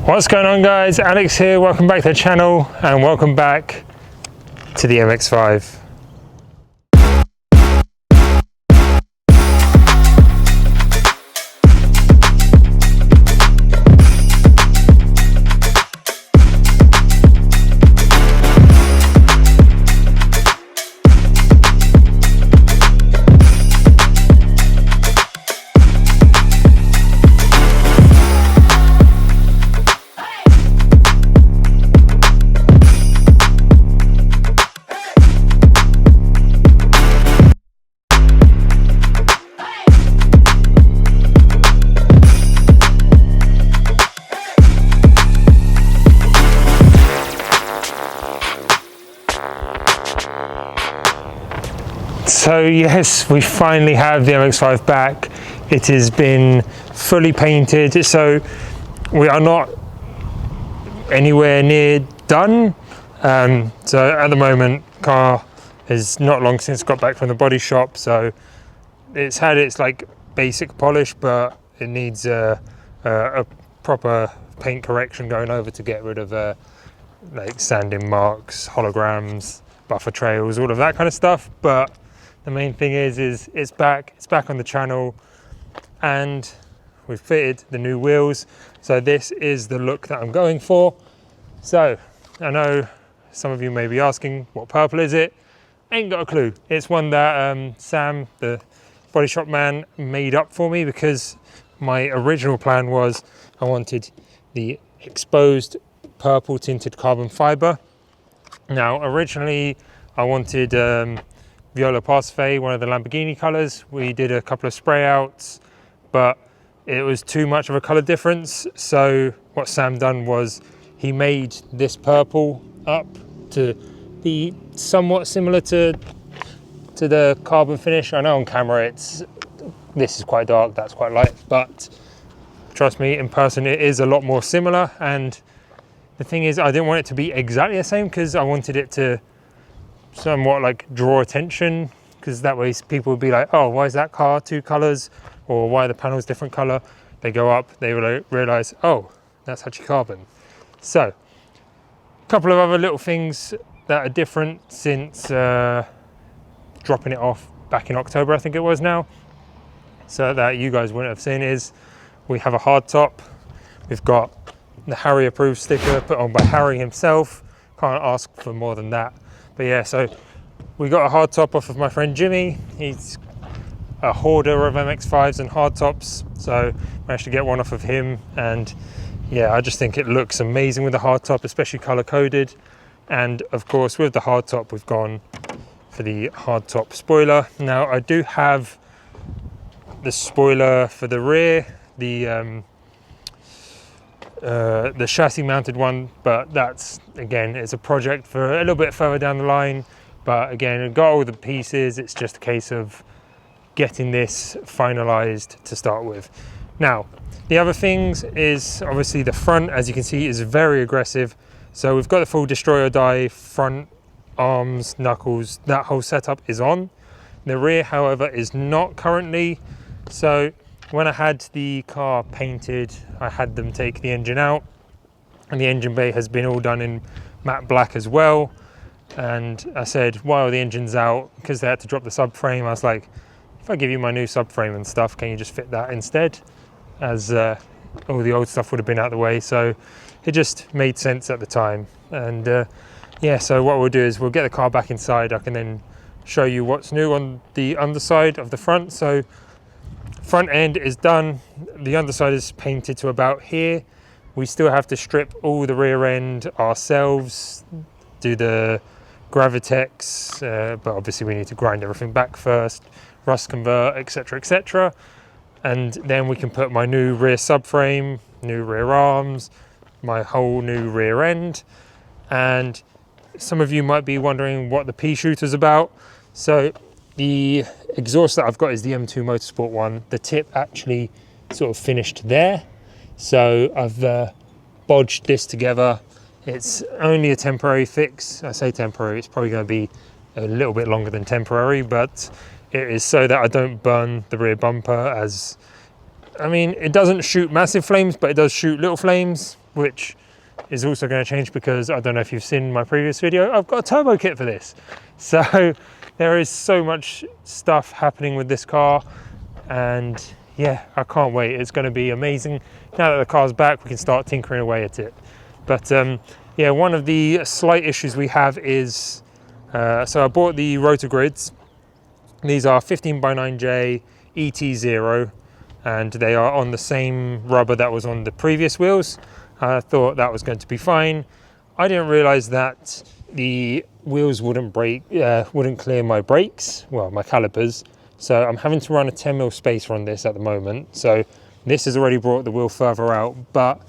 What's going on, guys? Alex here, welcome back to the channel and welcome back to the MX-5. So yes, we finally have the MX-5 back. It has been fully painted, so we are not anywhere near done. So at the moment, car is not long since got back from the body shop, so it's had its like basic polish, but it needs a proper paint correction going over to get rid of like sanding marks, holograms, buffer trails, all of that kind of stuff. But the main thing is it's back on the channel, and we've fitted the new wheels. So this is the look that I'm going for. So I know some of you may be asking, what purple is it? Ain't got a clue. It's one that Sam, the body shop man, made up for me, because my original plan was I wanted the exposed purple tinted carbon fiber. Now originally I wanted Viola Parfait, one of the Lamborghini colors. We did a couple of spray outs, but it was too much of a color difference. So what Sam done was he made this purple up to be somewhat similar to the carbon finish. I know on camera this is quite dark, that's quite light, but trust me, in person it is a lot more similar. And the thing is, I didn't want it to be exactly the same, because I wanted it to somewhat like draw attention, because that way people would be like, oh, why is that car two colors, or why are the panels different color? They go up, they will realize, oh, that's actually carbon. So a couple of other little things that are different since dropping it off back in October, I think it was now, so that you guys wouldn't have seen, is we have a hard top. We've got the Harry approved sticker put on by Harry himself. Can't ask for more than that. But yeah, so we got a hard top off of my friend Jimmy. He's a hoarder of MX-5s and hard tops, so managed to get one off of him. And yeah, I just think it looks amazing with the hard top, especially color coded. And of course, with the hard top, we've gone for the hard top spoiler. Now I do have the spoiler for the rear, the chassis mounted one, but that's, again, it's a project for a little bit further down the line. But again, I've got all the pieces, it's just a case of getting this finalized to start with. Now the other things is obviously the front, as you can see, is very aggressive. So we've got the full destroyer die, front, arms, knuckles, that whole setup is on. The rear, however, is not currently. So when I had the car painted, I had them take the engine out, and the engine bay has been all done in matte black as well. And I said, while the engine's out, because they had to drop the subframe, I was like, if I give you my new subframe and stuff, can you just fit that instead? As all the old stuff would have been out of the way. So it just made sense at the time. And yeah, so what we'll do is we'll get the car back inside. I can then show you what's new on the underside of the front. So front end is done, the underside is painted to about here. We still have to strip all the rear end ourselves, do the Gravitex, but obviously we need to grind everything back first, rust convert, etc, etc. And then we can put my new rear subframe, new rear arms, my whole new rear end. And some of you might be wondering what the pea shooter's about. So the exhaust that I've got is the M2 Motorsport one. The tip actually sort of finished there. So I've bodged this together. It's only a temporary fix. I say temporary, it's probably going to be a little bit longer than temporary, but it is so that I don't burn the rear bumper, as I mean, it doesn't shoot massive flames, but it does shoot little flames, which is also going to change because I don't know if you've seen my previous video, I've got a turbo kit for this. So there is so much stuff happening with this car, and yeah, I can't wait. It's going to be amazing. Now that the car's back, we can start tinkering away at it. But yeah, one of the slight issues we have is, so I bought the rotor grids. These are 15x9J ET0, and they are on the same rubber that was on the previous wheels. I thought that was going to be fine. I didn't realize that the wheels wouldn't clear my brakes, well, my calipers. So I'm having to run a 10mm spacer on this at the moment. So this has already brought the wheel further out, but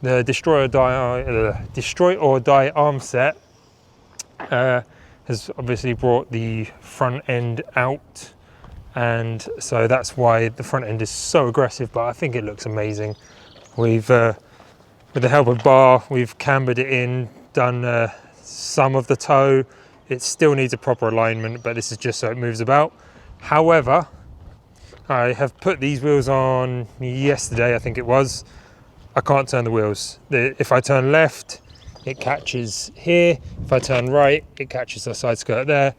the Destroy or Die arm set has obviously brought the front end out. And so that's why the front end is so aggressive, but I think it looks amazing. We've, with the help of bar, we've cambered it in, done some of the toe. It still needs a proper alignment, but this is just so it moves about. However, I have put these wheels on yesterday, I think it was. I can't turn the wheels. If I turn left, it catches here. If I turn right, it catches the side skirt there.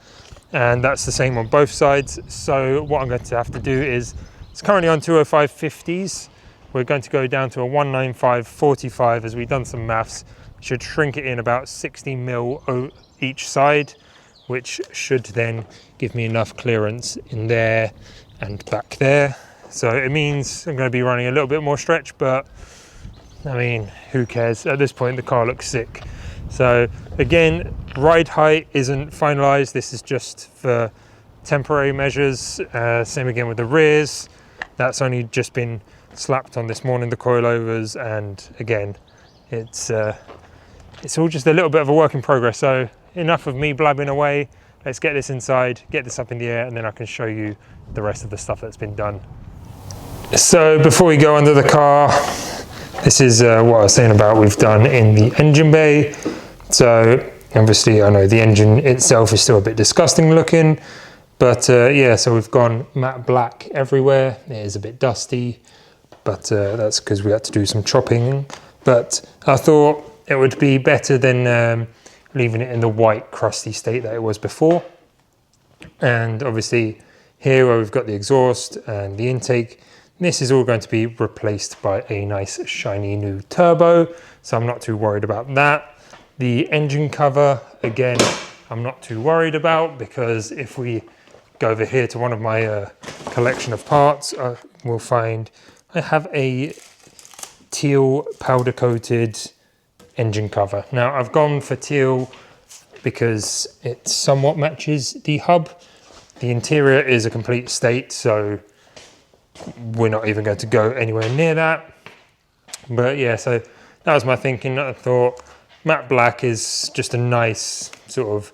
And that's the same on both sides. So what I'm going to have to do is, it's currently on 205 50s. We're going to go down to a 195 45 as we've done some maths. Should shrink it in about 60mm each side, which should then give me enough clearance in there and back there. So it means I'm going to be running a little bit more stretch, but I mean, who cares? At this point, the car looks sick. So again, ride height isn't finalized. This is just for temporary measures. Same again with the rears. That's only just been slapped on this morning, the coilovers, and again, it's all just a little bit of a work in progress. So enough of me blabbing away. Let's get this inside, get this up in the air, and then I can show you the rest of the stuff that's been done. So before we go under the car, this is what I was saying about we've done in the engine bay. So obviously I know the engine itself is still a bit disgusting looking, but yeah, so we've gone matte black everywhere. It is a bit dusty, but that's because we had to do some chopping. But I thought it would be better than leaving it in the white crusty state that it was before. And obviously here where we've got the exhaust and the intake, this is all going to be replaced by a nice shiny new turbo, so I'm not too worried about that. The engine cover, again, I'm not too worried about, because if we go over here to one of my collection of parts, we'll find I have a teal powder coated engine cover. Now I've gone for teal because it somewhat matches the hub. The interior is a complete state, so we're not even going to go anywhere near that. But yeah, so that was my thinking. I thought matte black is just a nice sort of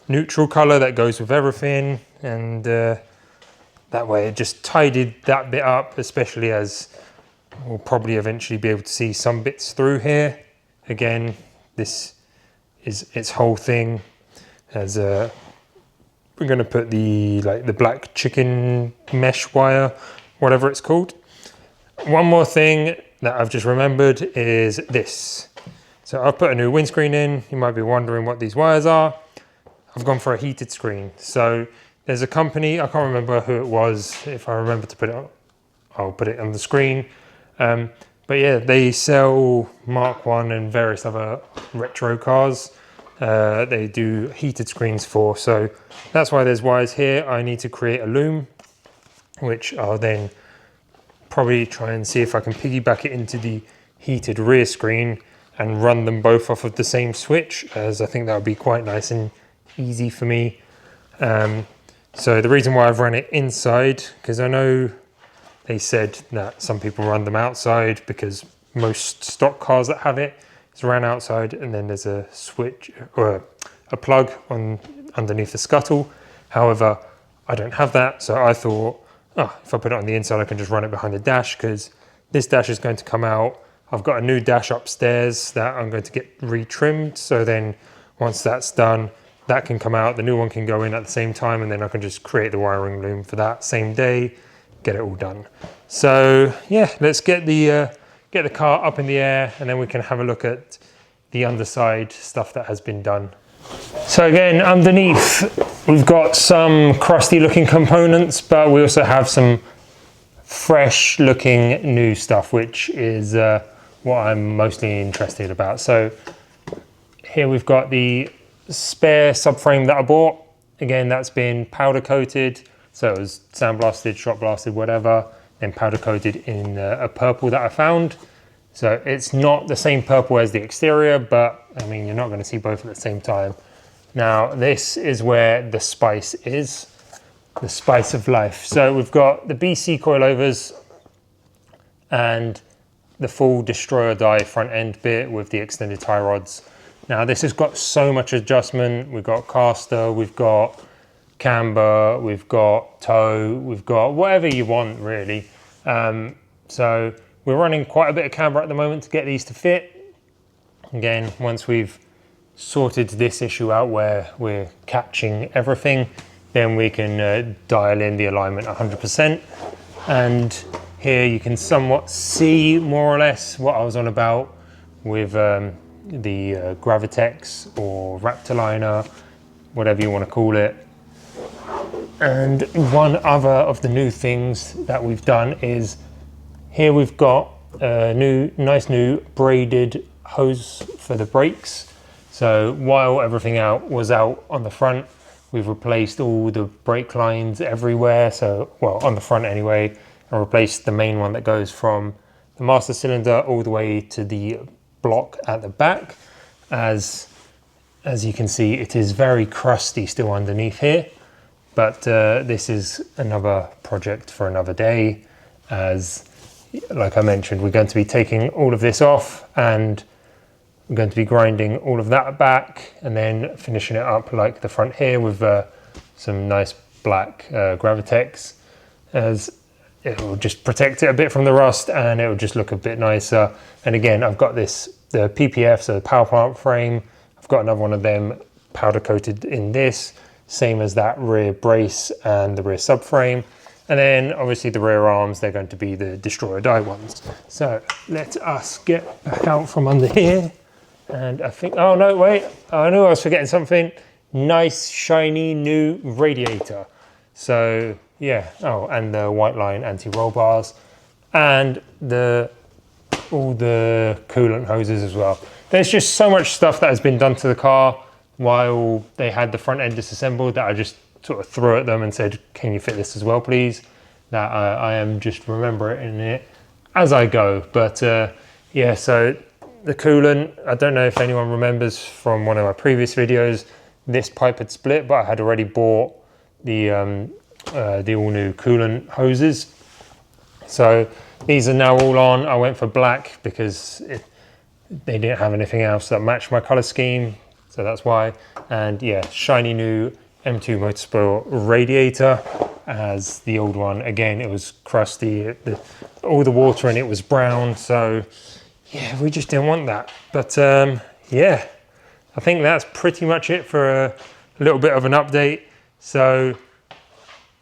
neutral color that goes with everything, and that way it just tidied that bit up, especially as we'll probably eventually be able to see some bits through here. Again, this is its whole thing. As we're going to put the black chicken mesh wire, whatever it's called. One more thing that I've just remembered is this. So I've put a new windscreen in. You might be wondering what these wires are. I've gone for a heated screen. So there's a company, I can't remember who it was. If I remember to put it on, I'll put it on the screen. But yeah, they sell Mark 1 and various other retro cars. They do heated screens for, so that's why there's wires here. I need to create a loom, which I'll then probably try and see if I can piggyback it into the heated rear screen and run them both off of the same switch, as I think that would be quite nice and easy for me. So the reason why I've run it inside, because I know they said that some people run them outside, because most stock cars that have it is ran outside, and then there's a switch or a plug on underneath the scuttle. However, I don't have that, so I thought, if I put it on the inside, I can just run it behind the dash, because this dash is going to come out. I've got a new dash upstairs that I'm going to get retrimmed, so then once that's done, that can come out, the new one can go in at the same time, and then I can just create the wiring loom for that same day, get it all done. So yeah, let's get the car up in the air, and then we can have a look at the underside stuff that has been done. So again, underneath we've got some crusty looking components, but we also have some fresh looking new stuff, which is what I'm mostly interested about. So here we've got the spare subframe that I bought. Again, that's been powder coated, so it was sandblasted, shot blasted, whatever, then powder coated in a purple that I found. So it's not the same purple as the exterior, but I mean, you're not going to see both at the same time. Now, this is where the spice is, the spice of life. So we've got the BC coilovers and the full destroyer die front end bit with the extended tie rods. Now, this has got so much adjustment. We've got caster, we've got camber, we've got toe, we've got whatever you want, really. So we're running quite a bit of camber at the moment to get these to fit. Again, once we've sorted this issue out where we're catching everything, then we can dial in the alignment 100%. And here you can somewhat see more or less what I was on about with the Gravitex or Raptorliner, whatever you want to call it. And one other of the new things that we've done is here we've got a nice new braided hose for the brakes. So while everything was out on the front, we've replaced all the brake lines everywhere. So, well, on the front anyway, and replaced the main one that goes from the master cylinder all the way to the block at the back. As you can see, it is very crusty still underneath here, but this is another project for another day. As like I mentioned, we're going to be taking all of this off, and we're going to be grinding all of that back and then finishing it up like the front here with some nice black Gravitex, as it will just protect it a bit from the rust and it will just look a bit nicer. And again, I've got the PPF, so the power plant frame. I've got another one of them powder coated in this, same as that rear brace and the rear subframe. And then obviously the rear arms, they're going to be the destroyer die ones. So let us get back out from under here. And I think, oh no, wait, I knew I was forgetting something. Nice, shiny, new radiator. So yeah, oh, and the white line anti-roll bars, and all the coolant hoses as well. There's just so much stuff that has been done to the car while they had the front end disassembled that I just sort of threw at them and said, can you fit this as well, please? That I am just remembering it as I go. But yeah, so the coolant, I don't know if anyone remembers from one of my previous videos, this pipe had split, but I had already bought the all new coolant hoses. So these are now all on. I went for black because they didn't have anything else that matched my color scheme. So that's why. And yeah, shiny new M2 Motorsport radiator, as the old one, again, it was crusty. All the water in it was brown. So yeah, we just didn't want that. But yeah, I think that's pretty much it for a little bit of an update. So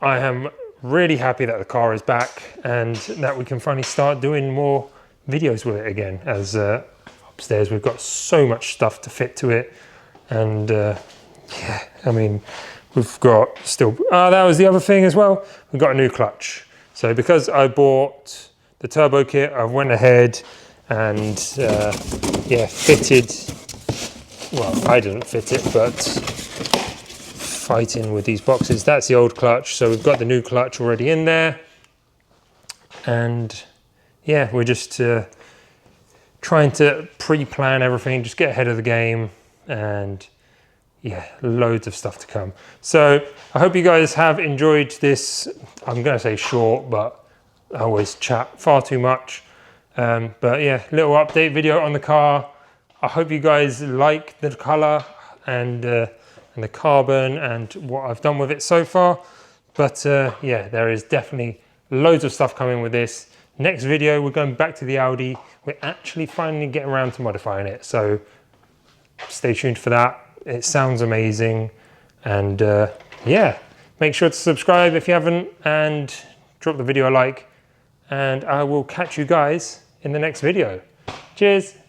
I am really happy that the car is back and that we can finally start doing more videos with it again, as upstairs we've got so much stuff to fit to it. And yeah, I mean, we've got still, that was the other thing as well, we've got a new clutch. So because I bought the turbo kit, I went ahead and yeah, fitted, well, I didn't fit it, but fighting with these boxes, that's the old clutch. So we've got the new clutch already in there, and yeah, we're just trying to pre-plan everything, just get ahead of the game, and yeah, loads of stuff to come. So I hope you guys have enjoyed this. I'm gonna say short, but I always chat far too much. But yeah, little update video on the car. I hope you guys like the color and the carbon and what I've done with it so far. But yeah, there is definitely loads of stuff coming with this. Next video, we're going back to the Audi. We're actually finally getting around to modifying it. So stay tuned for that. It sounds amazing. And yeah, make sure to subscribe if you haven't, and drop the video a like, and I will catch you guys in the next video. Cheers.